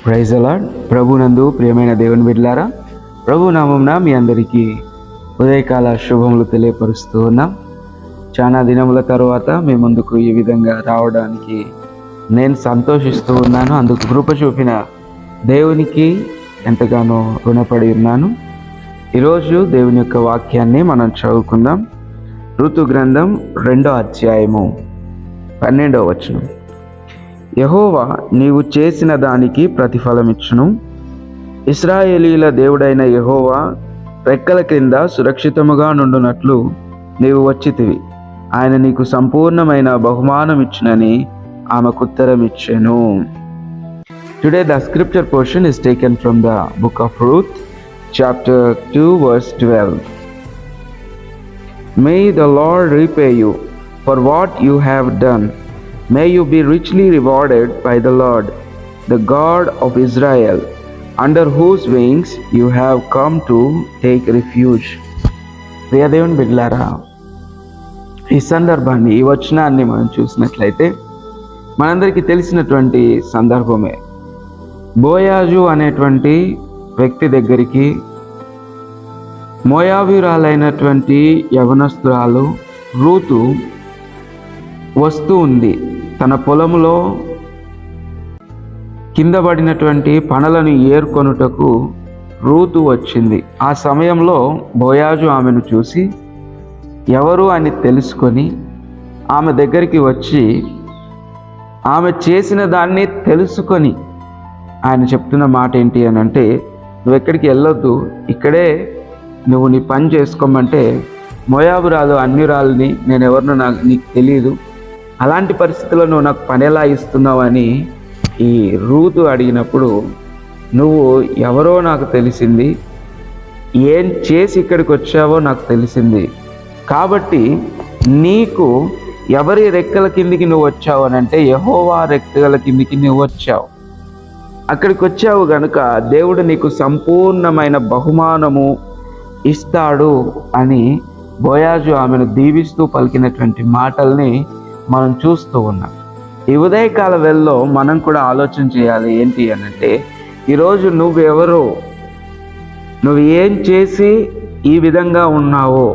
Praise the lord. ప్రభునందు ప్రియమైన దేవుని బిడ్డలారా, ప్రభు నామమున మీ అందరికీ ఉదయకాల శుభములు తెలియపరుస్తూ ఉన్నాం. చాలా దినముల తర్వాత మీ ముందుకు ఈ విధంగా రావడానికి నేను సంతోషిస్తూ ఉన్నాను. అందుకు కృప చూపిన దేవునికి ఎంతగానో రుణపడి ఉన్నాను. ఈరోజు దేవుని యొక్క వాక్యాన్ని మనం చదువుకుందాం. ఋతు గ్రంథం 2వ అధ్యాయము 12వ వచనం. యెహోవా నీవు చేసిన దానికి ప్రతిఫలమిచ్చును. ఇశ్రాయేలీల దేవుడైన యెహోవా రెక్కల క్రింద సురక్షితముగా నుండునట్లు నీవు వచ్చితివి. ఆయన నీకు సంపూర్ణమైన బహుమానం ఇచ్చునని ఆమెకు ఉత్తరం ఇచ్చెను. Today the scripture portion is taken from the book of Ruth, chapter 2, verse 12. May the Lord repay you for what you have done. May you be richly rewarded by the Lord, the God of Israel, under whose wings you have come to take refuge. ప్రియ దేవుని బిడ్డలారా, ఈ సందర్భాన్ని, ఈ వచనాన్ని మనం చూసినట్లయితే మనందరికీ తెలిసినటువంటి సందర్భమే. బోయాజు అనేటువంటి వ్యక్తి దగ్గరికి మోయాబీయురాలైనటువంటి యవనస్తురాలు రూతు వస్తూ ఉంది. తన పొలంలో కింద పడినటువంటి పనలను ఏర్కొనుటకు రూతు వచ్చింది. ఆ సమయంలో బోయాజు ఆమెను చూసి ఎవరు అని తెలుసుకొని ఆమె దగ్గరికి వచ్చి ఆమె చేసిన దాన్ని తెలుసుకొని ఆయన చెప్తున్న మాట ఏంటి అని అంటే, నువ్వు ఎక్కడికి వెళ్ళొద్దు, ఇక్కడే నువ్వు నీ పని చేసుకోమంటే, మోయాబురాలు అన్యురాలని నేను ఎవరినో నీకు తెలియదు, అలాంటి పరిస్థితుల్లో నువ్వు నాకు పని ఎలా ఇస్తున్నావు అని ఈ రూతు అడిగినప్పుడు, నువ్వు ఎవరో నాకు తెలిసింది, ఏం చేసి ఇక్కడికి వచ్చావో నాకు తెలిసింది, కాబట్టి నీకు ఎవరి రెక్కల కిందికి నువ్వు వచ్చావు అని అంటే యెహోవా రెక్కల కిందికి నువ్వు వచ్చావు. అక్కడికి వచ్చావు గనుక దేవుడు నీకు సంపూర్ణమైన బహుమానము ఇస్తాడు అని బోయాజు ఆమెను దీవిస్తూ పలికినటువంటి మాటల్ని మనం చూస్తూ ఉన్నాం. ఈ ఉదయకాల వేళలో మనం కూడా ఆలోచన చేయాలి. ఏంటి అనంటే, ఈరోజు నువ్వెవరో, నువ్వు ఏం చేసి ఈ విధంగా ఉన్నావో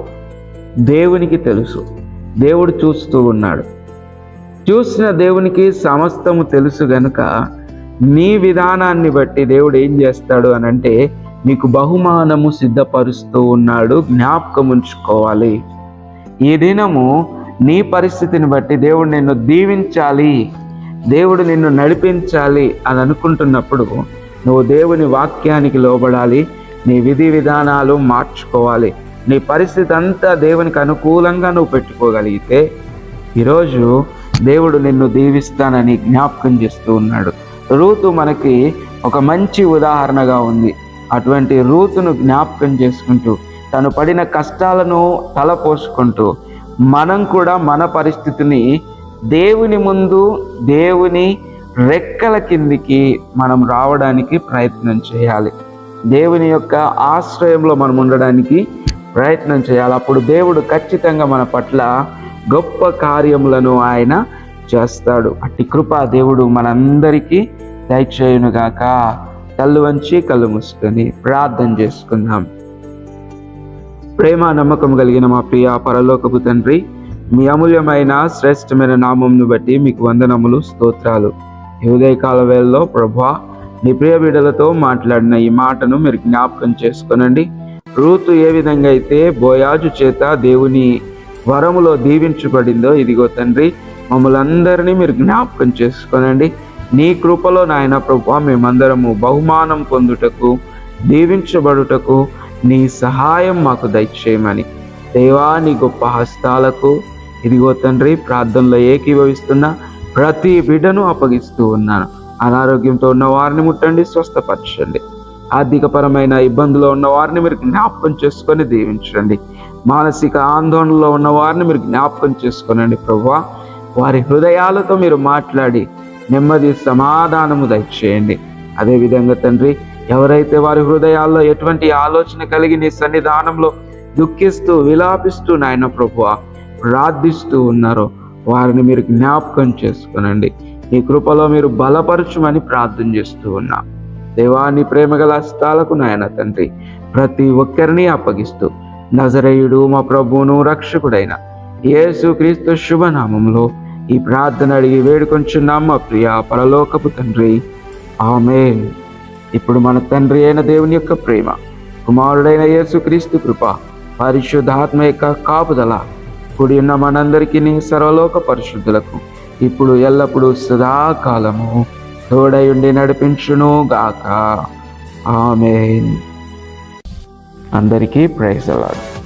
దేవునికి తెలుసు. దేవుడు చూస్తూ ఉన్నాడు. చూసిన దేవునికి సమస్తము తెలుసు గనుక నీ విధానాన్ని బట్టి దేవుడు ఏం చేస్తాడు అనంటే నీకు బహుమానము సిద్ధపరుస్తూ ఉన్నాడు. జ్ఞాపకం ఉంచుకోవాలి. ఈ దినము నీ పరిస్థితిని బట్టి దేవుడు నిన్ను దీవించాలి, దేవుడు నిన్ను నడిపించాలి అని అనుకుంటున్నప్పుడు నువ్వు దేవుని వాక్యానికి లోబడాలి. నీ విధి విధానాలు మార్చుకోవాలి. నీ పరిస్థితి అంతా దేవునికి అనుకూలంగా నువ్వు పెట్టుకోగలిగితే ఈరోజు దేవుడు నిన్ను దీవిస్తానని జ్ఞాపకం చేస్తూ ఉన్నాడు. రూతు మనకి ఒక మంచి ఉదాహరణగా ఉంది. అటువంటి రూతును జ్ఞాపకం చేసుకుంటూ తను పడిన కష్టాలను తలపోసుకుంటూ మనం కూడా మన పరిస్థితిని దేవుని ముందు, దేవుని రెక్కల కిందికి మనం రావడానికి ప్రయత్నం చేయాలి. దేవుని యొక్క ఆశ్రయంలో మనం ఉండడానికి ప్రయత్నం చేయాలి. అప్పుడు దేవుడు ఖచ్చితంగా మన పట్ల గొప్ప కార్యములను ఆయన చేస్తాడు. అట్టి కృప దేవుడు మనందరికీ దయచేయునుగాక. కళ్ళు వంచి కళ్ళు మూసుకొని ప్రార్థన చేసుకుందాం. ప్రేమ నమ్మకం కలిగిన మా ప్రియ పరలోకపు తండ్రి, మీ అమూల్యమైన శ్రేష్టమైన నామంను బట్టి మీకు వందనములు, స్తోత్రాలు. ఈ ఉదయకాల వేళలో ప్రభువా, నీ ప్రియ బిడ్డలతో మాట్లాడిన ఈ మాటను మీరు జ్ఞాపకం చేసుకొనండి. రూతు ఏ విధంగా అయితే బోయాజు చేత దేవుని వరములో దీవించబడిందో, ఇదిగో తండ్రి మమ్మల్ని అందరినీ మీరు జ్ఞాపకం చేసుకోనండి. నీ కృపలో నాయన ప్రభువా, మేమందరము బహుమానం పొందుటకు, దీవించబడుటకు నీ సహాయం మాకు దయచేయమని దేవా, నీ గొప్ప హస్తాలకు ఇదిగో తండ్రి ప్రార్థనలో ఏకీభవిస్తున్న ప్రతి బిడ్డను అప్పగిస్తూ ఉన్నాను. అనారోగ్యంతో ఉన్న వారిని ముట్టండి, స్వస్థపరచండి. ఆర్థికపరమైన ఇబ్బందుల్లో ఉన్న వారిని మీరు జ్ఞాపకం చేసుకొని దీవించండి. మానసిక ఆందోళనలో ఉన్న వారిని మీరు జ్ఞాపకం చేసుకోనండి ప్రభువా. వారి హృదయాలతో మీరు మాట్లాడి నెమ్మది, సమాధానము దయచేయండి. అదేవిధంగా తండ్రి, ఎవరైతే వారి హృదయాల్లో ఎటువంటి ఆలోచన కలిగి నీ సన్నిధానంలో దుఃఖిస్తూ, విలాపిస్తూ నాయన ప్రభువా ప్రార్థిస్తూ ఉన్నారో వారిని మీరు జ్ఞాపకం చేసుకోనండి. నీ కృపలో మీరు బలపరచుమని ప్రార్థన చేస్తూ ఉన్నా. దేవాన్ని ప్రేమగల హస్తాలకు నాయన తండ్రి ప్రతి ఒక్కరిని అప్పగిస్తూ నజరేయుడు మా ప్రభువును రక్షకుడైన యేసుక్రీస్తు శుభనామంలో ఈ ప్రార్థన అడిగి వేడుకొంచున్నాం మా ప్రియ పరలోకపు తండ్రి, ఆమేన్. ఇప్పుడు మన తండ్రి అయిన దేవుని యొక్క ప్రేమ, కుమారుడైన యేసుక్రీస్తు కృప, పరిశుద్ధాత్మ యొక్క కాపుదల కూడి ఉన్న మనందరికీ సర్వలోక పరిశుద్ధులకు ఇప్పుడు ఎల్లప్పుడూ సదాకాలము తోడై ఉండి నడిపించును గాక. ఆమేన్. అందరికీ ప్రైజ్ ది లార్డ్.